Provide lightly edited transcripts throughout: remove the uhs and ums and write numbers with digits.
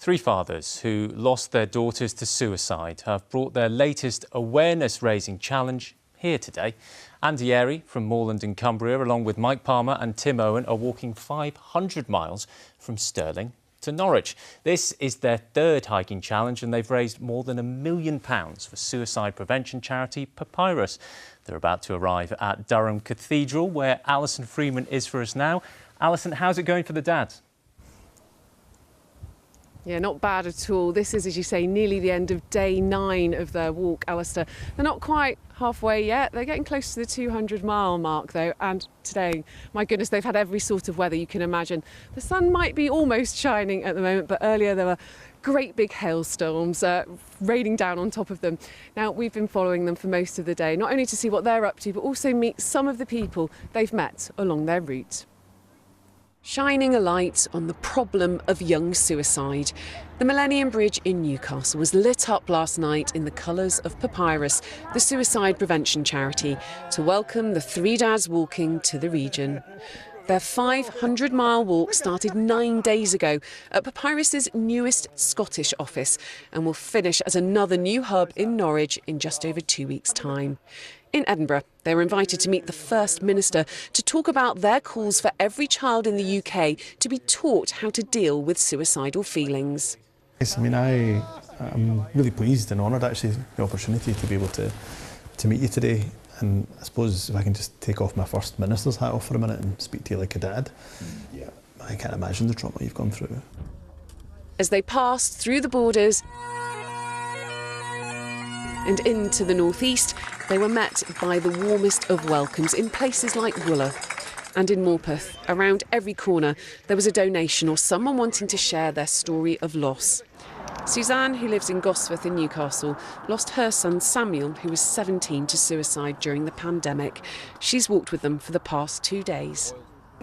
Three fathers who lost their daughters to suicide have brought their latest awareness-raising challenge here today. Andy Airy from Moorland in Cumbria, along with Mike Palmer and Tim Owen, are walking 500 miles from Stirling to Norwich. This is their third hiking challenge and they've raised more than £1 million for suicide prevention charity Papyrus. They're about to arrive at Durham Cathedral, where Alison Freeman is for us now. Alison, how's it going for the dads? Yeah, not bad at all. This is, as you say, nearly the end of day 9 of their walk, Alistair. They're not quite halfway yet. They're getting close to the 200-mile mark, though. And today, my goodness, they've had every sort of weather you can imagine. The sun might be almost shining at the moment, but earlier there were great big hailstorms raining down on top of them. Now, we've been following them for most of the day, not only to see what they're up to, but also meet some of the people they've met along their route. Shining a light on the problem of young suicide. The Millennium Bridge in Newcastle was lit up last night in the colours of Papyrus, the suicide prevention charity, to welcome the three dads walking to the region. Their 500-mile walk started 9 days ago at Papyrus's newest Scottish office and will finish at another new hub in Norwich in just over 2 weeks' time. In Edinburgh, they were invited to meet the First Minister to talk about their calls for every child in the UK to be taught how to deal with suicidal feelings. Yes, I mean, I'm really pleased and honoured, actually, the opportunity to be able to meet you today. And I suppose if I can just take off my First Minister's hat off for a minute and speak to you like a dad. Yeah, I can't imagine the trauma you've gone through. As they passed through the borders and into the northeast, they were met by the warmest of welcomes in places like Wooler. And in Morpeth, around every corner, there was a donation or someone wanting to share their story of loss. Suzanne, who lives in Gosforth in Newcastle, lost her son Samuel, who was 17, to suicide during the pandemic. She's walked with them for the past 2 days.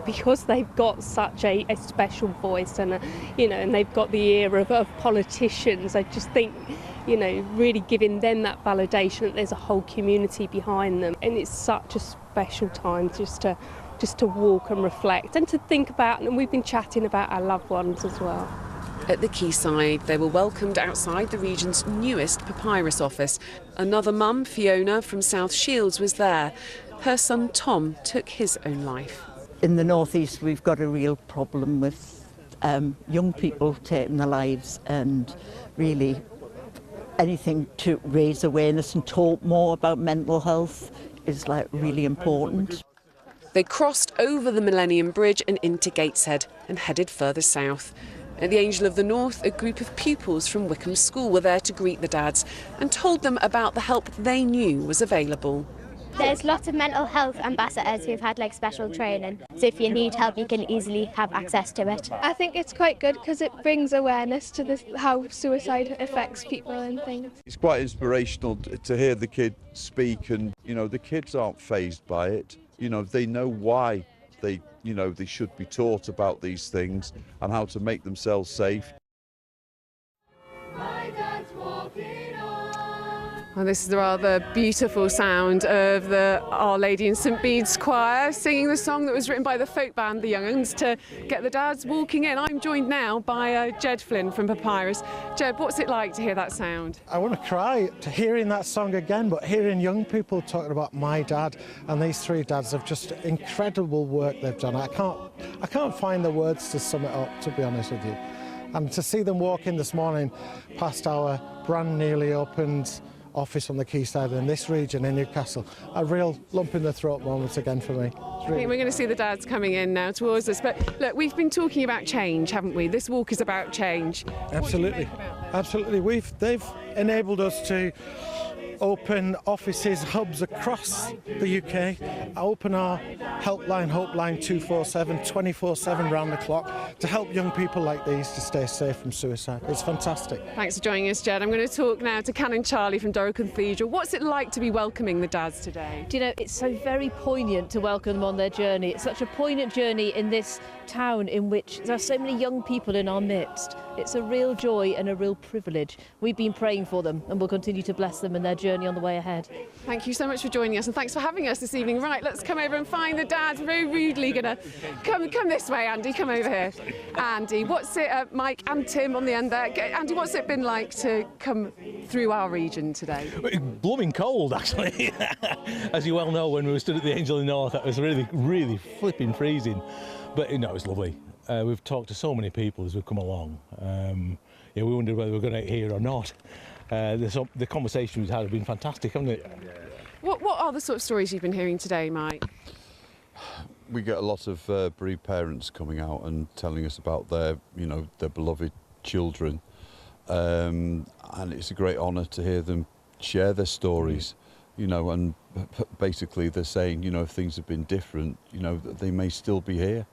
Because they've got such a special voice and, and they've got the ear of politicians, I just think, really giving them that validation that there's a whole community behind them. And it's such a special time just to walk and reflect and to think about, and we've been chatting about our loved ones as well. At the quayside, they were welcomed outside the region's newest Papyrus office. Another mum, Fiona, from South Shields, was there. Her son Tom took his own life. In the northeast, we've got a real problem with young people taking their lives, and really anything to raise awareness and talk more about mental health is really important. They crossed over the Millennium Bridge and into Gateshead and headed further south. At the Angel of the North, a group of pupils from Wickham School were there to greet the dads and told them about the help they knew was available. There's lots of mental health ambassadors who've had special training, so if you need help you can easily have access to it. I think it's quite good because it brings awareness to how suicide affects people and things. It's quite inspirational to hear the kids speak, and the kids aren't fazed by it. They know why they should be taught about these things and how to make themselves safe. Well, this is the rather beautiful sound of the Our Lady in St Bede's Choir singing the song that was written by the folk band The Young Uns to get the dads walking in. I'm joined now by Jed Flynn from Papyrus. Jed, what's it like to hear that sound? I want to cry to hearing that song again, but hearing young people talking about my dad and these three dads have just incredible work they've done. I can't find the words to sum it up, to be honest with you. And to see them walk in this morning past our brand newly opened office on the quayside in this region in Newcastle, a real lump in the throat moment again for me. I think we're going to see the dads coming in now towards us, but look, we've been talking about change, haven't we? This walk is about change. Absolutely, absolutely. They've enabled us to open offices, hubs across the UK, open our helpline, Hopeline 247, 24/7 round the clock to help young people like these to stay safe from suicide. It's fantastic. Thanks for joining us, Jed. I'm going to talk now to Canon Charlie from Durham Cathedral. What's it like to be welcoming the dads today? Do you know, it's so very poignant to welcome them on their journey. It's such a poignant journey in this town in which there are so many young people in our midst. It's a real joy and a real privilege. We've been praying for them and we'll continue to bless them in their journey on the way ahead. Thank you so much for joining us and thanks for having us this evening. Right, let's come over and find the dads. Very rudely gonna come this way, Andy. Come over here. Andy, what's it, Mike and Tim on the end there. Andy, what's it been like to come through our region today? Blooming cold, actually. As you well know, when we were stood at the Angel of the North, it was really flipping freezing. But it was lovely. We've talked to so many people as we've come along. We wondered whether we were going to hear or not. The conversation we've had have been fantastic, haven't it? What are the sort of stories you've been hearing today, Mike? We get a lot of bereaved parents coming out and telling us about their beloved children, and it's a great honour to hear them share their stories. And basically they're saying, if things have been different, that they may still be here.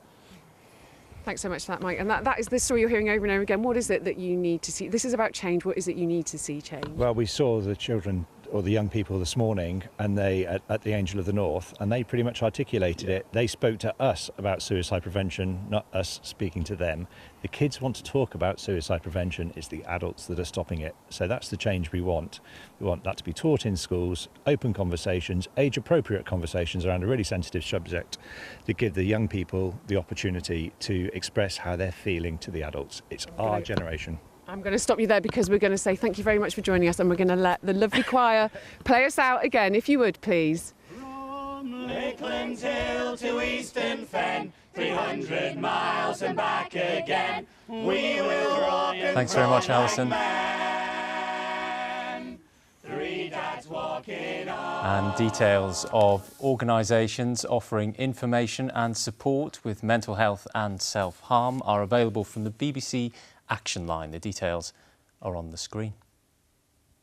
Thanks so much for that, Mike. And that is the story you're hearing over and over again. What is it that you need to see? This is about change. What is it you need to see change? Well, we saw the children or the young people this morning and they at the Angel of the North, and they pretty much articulated it. They spoke to us about suicide prevention, not us speaking to them. The kids want to talk about suicide prevention. It's the adults that are stopping it. So that's the change we want. We want that to be taught in schools, open conversations, age-appropriate conversations around a really sensitive subject to give the young people the opportunity to express how they're feeling to the adults. It's our generation. I'm going to stop you there because we're going to say thank you very much for joining us, and we're going to let the lovely choir play us out again, if you would, please. From Lakeland's Hill to Eastern Fen, 300 miles and back again, we will rock and Thanks very much, Alison. Three dads walking on. And details of organisations offering information and support with mental health and self-harm are available from the BBC Action Line. The details are on the screen.